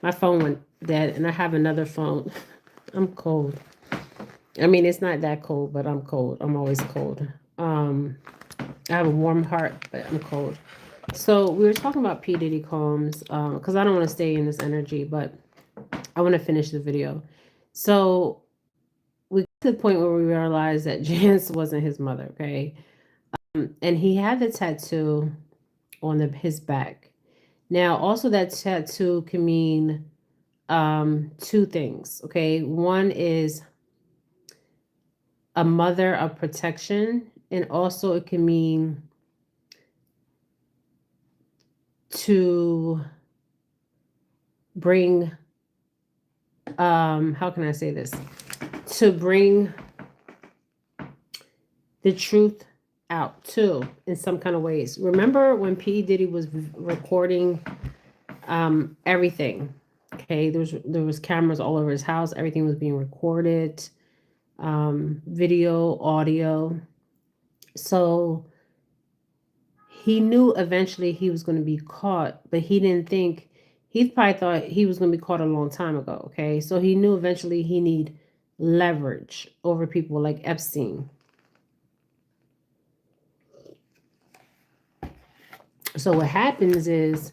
my phone went dead, and I have another phone. I'm cold. I mean, it's not that cold, but I'm cold. I'm always cold. Um, I have a warm heart, but I'm cold. So we were talking about P. Diddy Combs, because I don't want to stay in this energy, but I want to finish the video. So we got to the point where we realized that Janice wasn't his mother, okay? And he had the tattoo on his back. Now, also that tattoo can mean two things, okay? One is a mother of protection, and also it can mean to bring how can I say this? To bring the truth out too in some kind of ways. Remember when P. Diddy was recording everything? Okay, there was cameras all over his house. Everything was being recorded, video, audio. So he knew eventually he was going to be caught, but he didn't think, he probably thought he was going to be caught a long time ago. Okay, so he knew eventually he need leverage over people like Epstein. So what happens is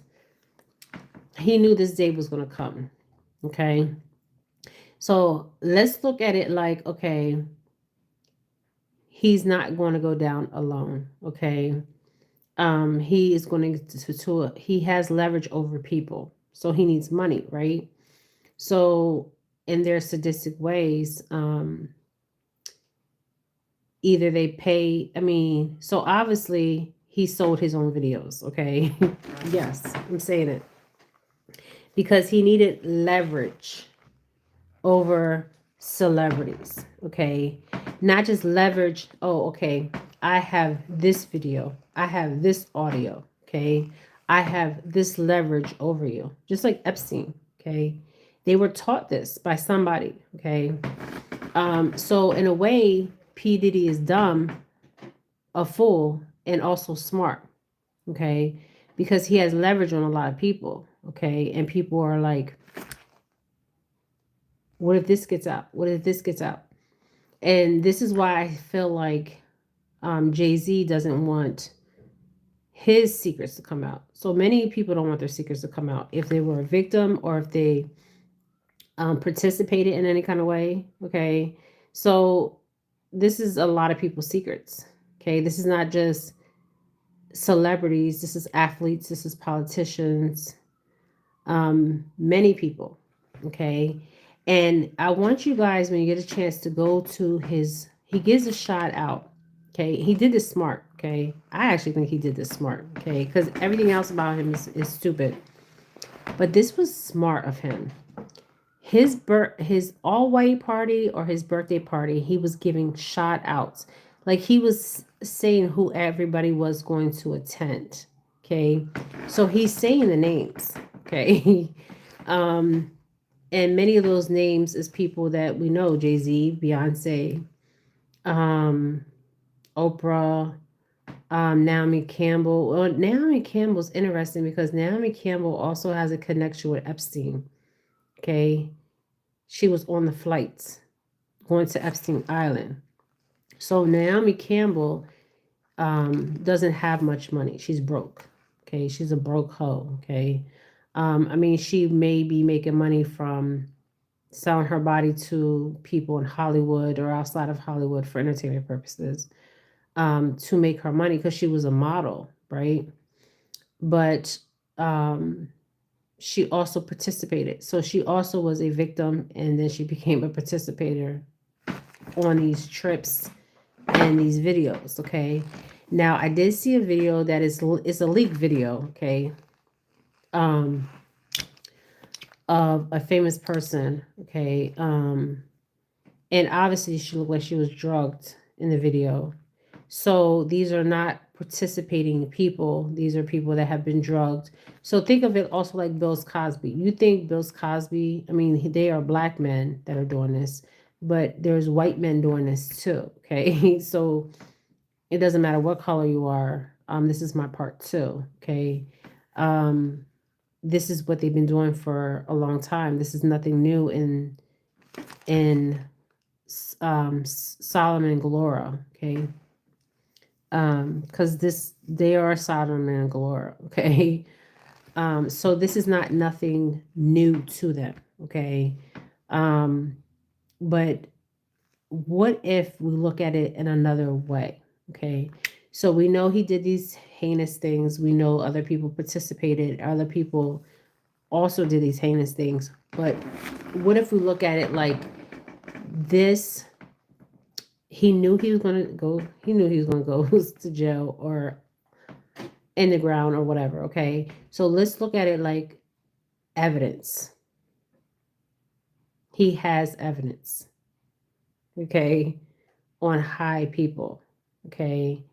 he knew this day was going to come. Okay, so let's look at it like, okay, he's not going to go down alone. Okay, he is going to he has leverage over people, so he needs money, right? So in their sadistic ways, either they pay, I mean, so obviously he sold his own videos, okay? Yes, I'm saying it because he needed leverage over celebrities, okay? Not just leverage, oh, okay, I have this video, I have this audio, okay? I have this leverage over you, just like Epstein, okay? They were taught this by somebody, okay? So in a way, P. Diddy is dumb, a fool, and also smart, okay? Because he has leverage on a lot of people, okay? And people are like, what if this gets out? What if this gets out? And this is why I feel like Jay-Z doesn't want his secrets to come out. So many people don't want their secrets to come out if they were a victim or if they participated in any kind of way, okay? So this is a lot of people's secrets, okay? This is not just celebrities, this is athletes, this is politicians, many people, okay? And I want you guys, when you get a chance, to go to he gives a shot out, okay? He did this smart, okay? I actually think he did this smart, okay? Because everything else about him is stupid. But this was smart of him. His all white party or his birthday party, he was giving shout outs. Like he was saying who everybody was going to attend. Okay. So he's saying the names. Okay. And many of those names is people that we know: Jay-Z, Beyonce, um, Oprah, Naomi Campbell. Well, Naomi Campbell's interesting because Naomi Campbell also has a connection with Epstein. Okay. She was on the flights going to Epstein Island. So Naomi Campbell doesn't have much money. She's broke. Okay. She's a broke hoe. Okay. I mean, she may be making money from selling her body to people in Hollywood or outside of Hollywood for entertainment purposes, to make her money because she was a model, right? But she also participated. So she also was a victim and then she became a participator on these trips and these videos, okay? Now I did see a video that is a leaked video, okay? Um of a famous person, okay? And obviously she looked like she was drugged in the video. So these are not participating people. These are people that have been drugged. So think of it also like Bill Cosby. You think Bill Cosby, I mean, they are black men that are doing this, but there's white men doing this too. Okay. So it doesn't matter what color you are. This is my part too. Okay. Um, this is what they've been doing for a long time. This is nothing new in Solomon and Gomorrah, okay? Because this they are Sodom and Gomorrah, okay? So this is not nothing new to them, okay? Um, but what if we look at it in another way, okay? So we know he did these heinous things. We know other people participated. Other people also did these heinous things. But what if we look at it like this? He knew he was going to go. He knew he was going to go to jail or in the ground or whatever. Okay, so let's look at it like evidence. He has evidence. Okay, on high people. Okay,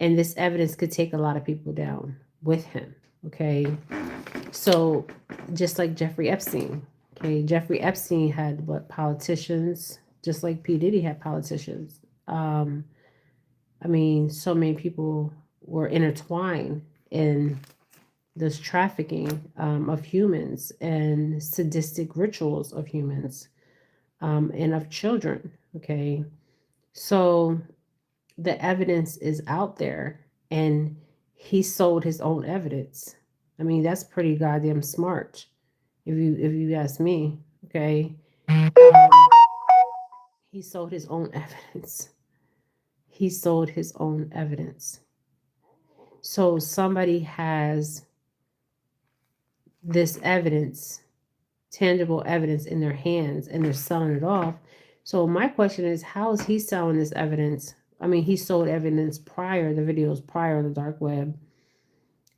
and this evidence could take a lot of people down with him. Okay, so just like Jeffrey Epstein. Okay, Jeffrey Epstein had what, politicians, just like P Diddy had politicians. I mean, so many people were intertwined in this trafficking of humans and sadistic rituals of humans, and of children. Okay, so the evidence is out there, and he sold his own evidence. I mean, that's pretty goddamn smart, if you ask me. Okay, he sold his own evidence. He sold his own evidence. So somebody has this evidence, tangible evidence in their hands, and they're selling it off. So my question is, how is he selling this evidence? I mean, he sold evidence prior, the videos prior on the dark web.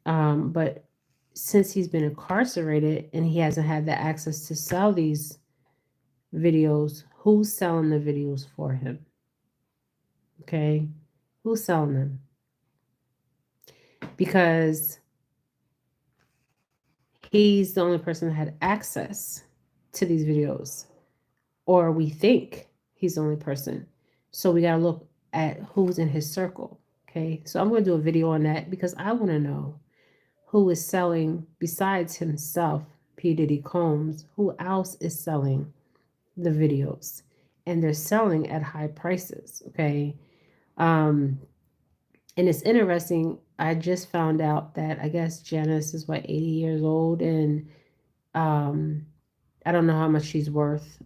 But since he's been incarcerated and he hasn't had the access to sell these videos, who's selling the videos for him? Okay, who's selling them? Because he's the only person that had access to these videos, or we think he's the only person. So we got to look at who's in his circle. Okay, so I'm going to do a video on that because I want to know who is selling besides himself, P. Diddy Combs, who else is selling the videos, and they're selling at high prices. Okay, um, and it's interesting. I just found out that I guess Janice is what, 80 years old, and um, I don't know how much she's worth.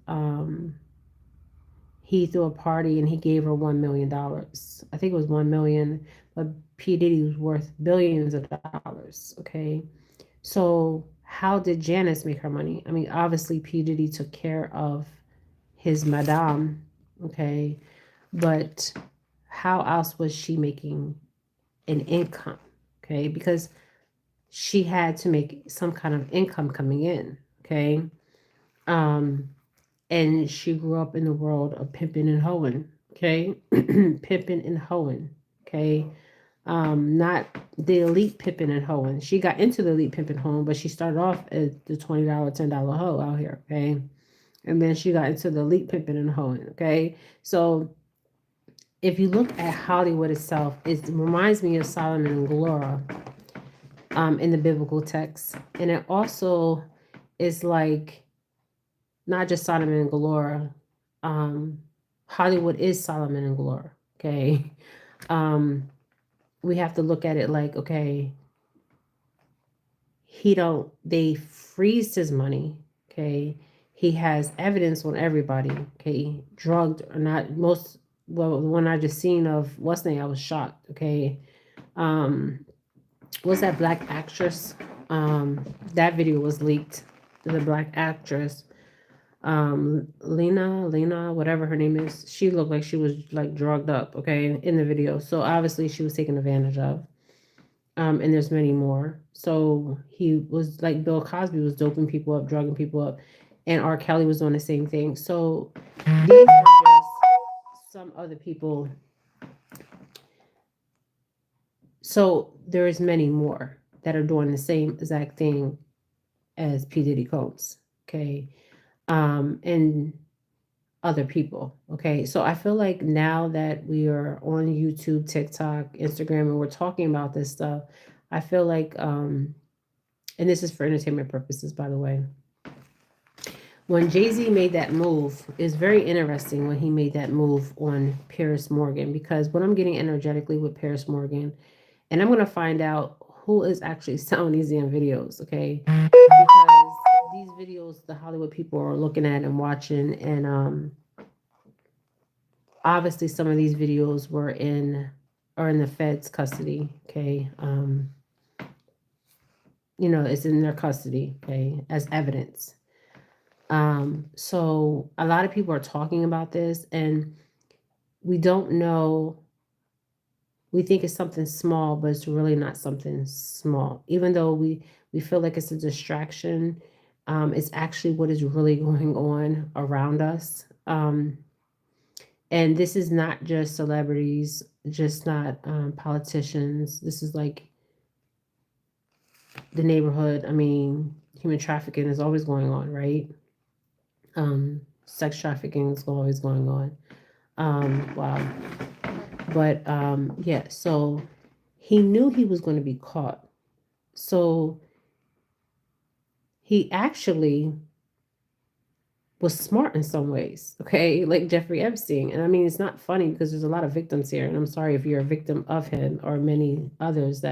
He threw a party and he gave her $1 million. I think it was 1 million, but P Diddy was worth billions of dollars. Okay, so how did Janice make her money? I mean, obviously P Diddy took care of his madame. Okay, but how else was she making an income? Okay, because she had to make some kind of income coming in. Okay, um, and she grew up in the world of pimping and hoeing. Okay, pimping and hoeing. Okay, not the elite pimping and hoeing. She got into the elite pimping hoeing, but she started off as the $20, $10 hoe out here. Okay, and then she got into the elite pimping and hoeing. Okay, so if you look at Hollywood itself, it reminds me of Solomon and Gomorrah, in the biblical text, and it also is like not just Solomon and Gomorrah. Um, Hollywood is Solomon and Gomorrah. Okay, um, we have to look at it like, okay, he don't they freeze his money. Okay, he has evidence on everybody. Okay, drugged or not, most, well, the one I just seen of what's name, I was shocked. Okay, um was that black actress, that video was leaked. The black actress, Lena, whatever her name is, she looked like she was like drugged up, okay, in the video. So obviously she was taken advantage of. And there's many more. So he was like Bill Cosby was doping people up, drugging people up, and R. Kelly was doing the same thing. So these are just some other people. So there is many more that are doing the same exact thing as P. Diddy Combs. Okay. And other people. Okay. So I feel like now that we are on YouTube, TikTok, Instagram, and we're talking about this stuff, I feel like And this is for entertainment purposes, by the way. When Jay-Z made that move, it's very interesting when he made that move on Paris Morgan, because what I'm getting energetically with Paris Morgan, and I'm going to find out who is actually selling these damn videos, okay? Because these videos, the Hollywood people are looking at and watching, and obviously some of these videos are in the Fed's custody, okay? It's in their custody, okay, as evidence. So a lot of people are talking about this, and we don't know. We think it's something small, but it's really not something small. Even though we feel like it's a distraction, it's actually what is really going on around us. And this is not just celebrities, just not politicians. This is like the neighborhood. I mean, human trafficking is always going on, right? Sex trafficking is always going on. Wow. But yeah, so he knew he was going to be caught. So he actually was smart in some ways, okay? Like Jeffrey Epstein. And I mean, it's not funny because there's a lot of victims here. And I'm sorry if you're a victim of him or many others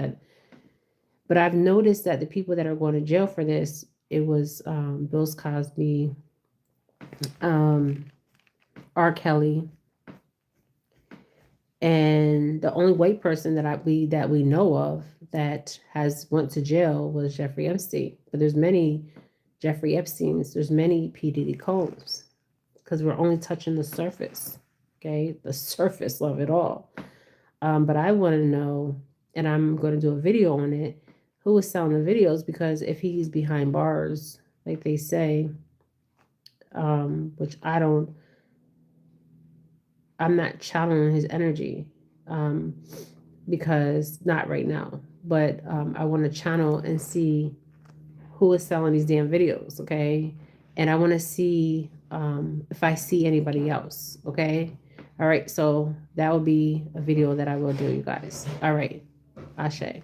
but I've noticed that the people that are going to jail for this, it was Bill Cosby, um, R. Kelly, and the only white person that we know of that has went to jail was Jeffrey Epstein. But there's many Jeffrey Epsteins, there's many P. Diddy Combs, because we're only touching the surface, okay? The surface of it all. But I want to know, and I'm going to do a video on it, who is selling the videos, because if he's behind bars, like they say, which I'm not channeling his energy, because not right now, but I want to channel and see who is selling these damn videos, okay? And I want to see if I see anybody else, okay? All right, so that will be a video that I will do, you guys. All right, Ashe.